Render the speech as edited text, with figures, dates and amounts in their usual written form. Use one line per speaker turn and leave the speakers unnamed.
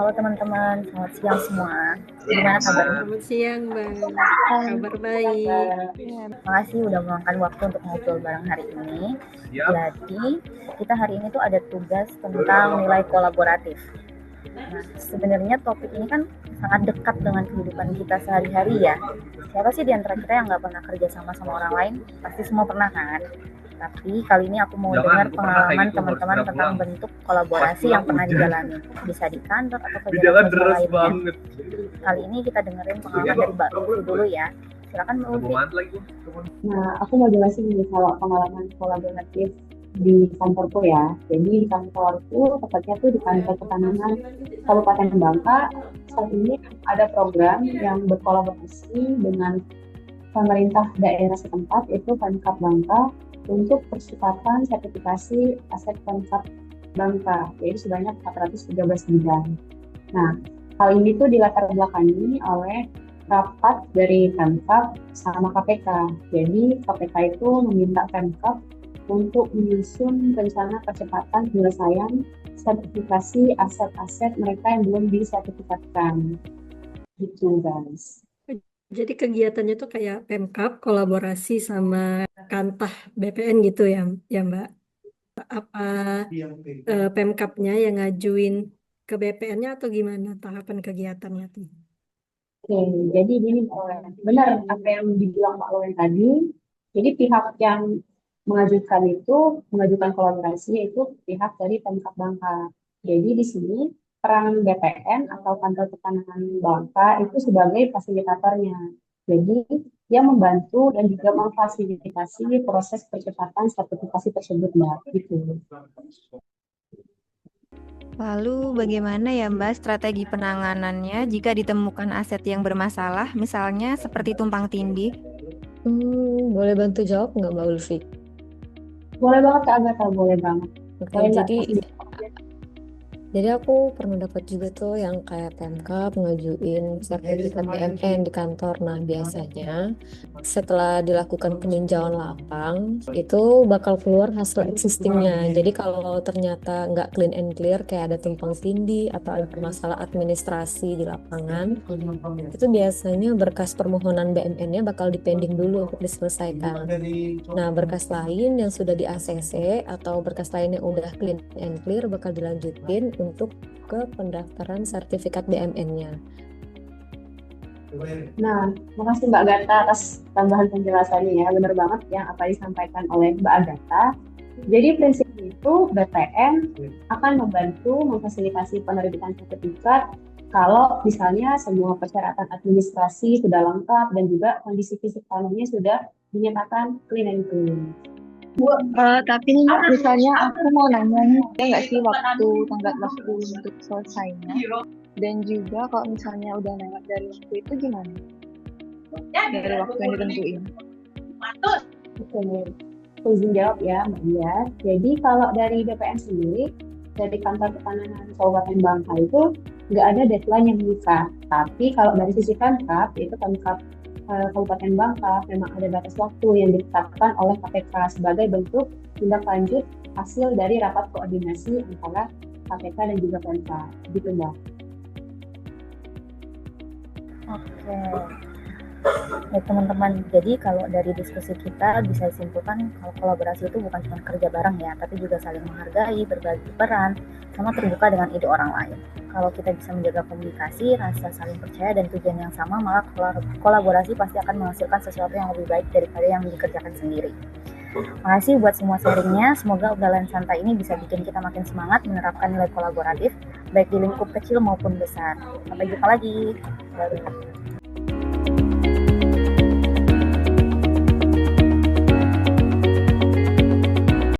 Halo teman-teman, selamat siang semua. Gimana kabarnya?
Selamat siang, Mbak.
Hai,
Kabar
apa
baik.
kabar? Makasih udah meluangkan waktu untuk ngobrol bareng hari ini. Jadi, kita hari ini tuh ada tugas tentang nilai kolaboratif. Nah, sebenarnya topik ini kan sangat dekat dengan kehidupan kita sehari-hari ya. Siapa sih di antara kita yang nggak pernah kerja sama sama orang lain? Pasti semua pernah kan? Tapi kali ini aku mau dengar pengalaman teman-teman tentang bentuk kolaborasi yang pernah dijalani. Bisa di kantor atau kegiatan sosial lainnya. Kali ini kita dengerin pengalaman dari Mbak Lutfi dulu ya. Silakan Mbak Lutfi.
Nah, aku mau jelasin nih kalau pengalaman kolaboratif di kantorku ya. Jadi di kantorku, tepatnya tuh di kantor pertanahan Kabupaten Bangka, saat ini ada program yang berkolaborasi dengan pemerintah daerah setempat, yaitu Pemkab Bangka, untuk percepatan sertifikasi aset Pemkab Bangka, yaitu sebanyak 413 bidang. Nah, hal ini tuh dilatar belakangi oleh rapat dari Pemkab sama KPK. Jadi KPK itu meminta Pemkab untuk menyusun rencana percepatan penyelesaian sertifikasi aset-aset mereka yang belum disertifikatkan. Gitu guys.
Jadi kegiatannya tuh kayak Pemkab kolaborasi sama Kantah BPN gitu ya, ya Mbak. Apa Pemkabnya yang ngajuin ke BPN-nya atau gimana tahapan kegiatannya tuh?
Oke, jadi gini, benar apa yang dibilang Pak Loen tadi. Jadi pihak yang mengajukan kolaborasi yaitu pihak dari Pemkab Bangka. Jadi di sini peran BPN atau Kantor Pertanahan Bangka itu sebagai fasilitatornya. Jadi dia membantu dan juga memfasilitasi proses percepatan sertifikasi tersebut, Mbak. Gitu.
Lalu bagaimana ya Mbak strategi penanganannya jika ditemukan aset yang bermasalah, misalnya seperti tumpang tindih?
Boleh bantu jawab nggak Mbak Ulfi?
Boleh banget Kak Agatha, boleh banget.
Oke,
Boleh nggak
jadi
kasih.
aku pernah dapat juga tuh yang kayak Pemkab ngajuin sertifikat BMN di kantor. Nah, biasanya setelah dilakukan peninjauan lapang, itu bakal keluar hasil existingnya. Jadi kalau ternyata nggak clean and clear, kayak ada tumpang tindih atau ada masalah administrasi di lapangan, itu biasanya berkas permohonan BMN-nya bakal dipending dulu untuk diselesaikan. Nah, berkas lain yang sudah di ACC atau berkas lain yang udah clean and clear bakal dilanjutin untuk ke pendaftaran sertifikat BMN-nya.
Nah, makasih Mbak Agatha atas tambahan penjelasannya ya. Benar banget yang apa disampaikan oleh Mbak Agatha. Jadi prinsipnya itu BPN akan membantu memfasilitasi penerbitan sertifikat kalau misalnya semua persyaratan administrasi sudah lengkap dan juga kondisi fisik tanahnya sudah dinyatakan clean and clean.
Tapi nih Mbak, misalnya aku mau nanya nih, ada nggak sih tenggat waktu untuk selesainya? Dan juga kalau misalnya udah lewat dari waktu itu gimana? Dari waktu yang ditentuin.
Oke, aku izin jawab ya Mbak Dia. Jadi kalau dari BPN sendiri, dari kantor pertanahan Kabupaten Bangka itu nggak ada deadline yang mengikat. Tapi kalau dari sisi Pemkab, itu Pemkab Kabupaten Bangka memang ada batas waktu yang ditetapkan oleh KPK sebagai bentuk tindak lanjut hasil dari rapat koordinasi antara KPK dan juga Pemkab. Gitu Mbak.
Oke. Baik teman-teman, jadi kalau dari diskusi kita bisa disimpulkan kalau kolaborasi itu bukan cuma kerja bareng ya, tapi juga saling menghargai, berbagi peran, sama terbuka dengan ide orang lain. Kalau kita bisa menjaga komunikasi, rasa saling percaya, dan tujuan yang sama, maka kolaborasi pasti akan menghasilkan sesuatu yang lebih baik daripada yang dikerjakan sendiri. Makasih buat semua sharingnya, semoga obrolan santai ini bisa bikin kita makin semangat menerapkan nilai kolaboratif, baik di lingkup kecil maupun besar. Sampai jumpa lagi. Bye.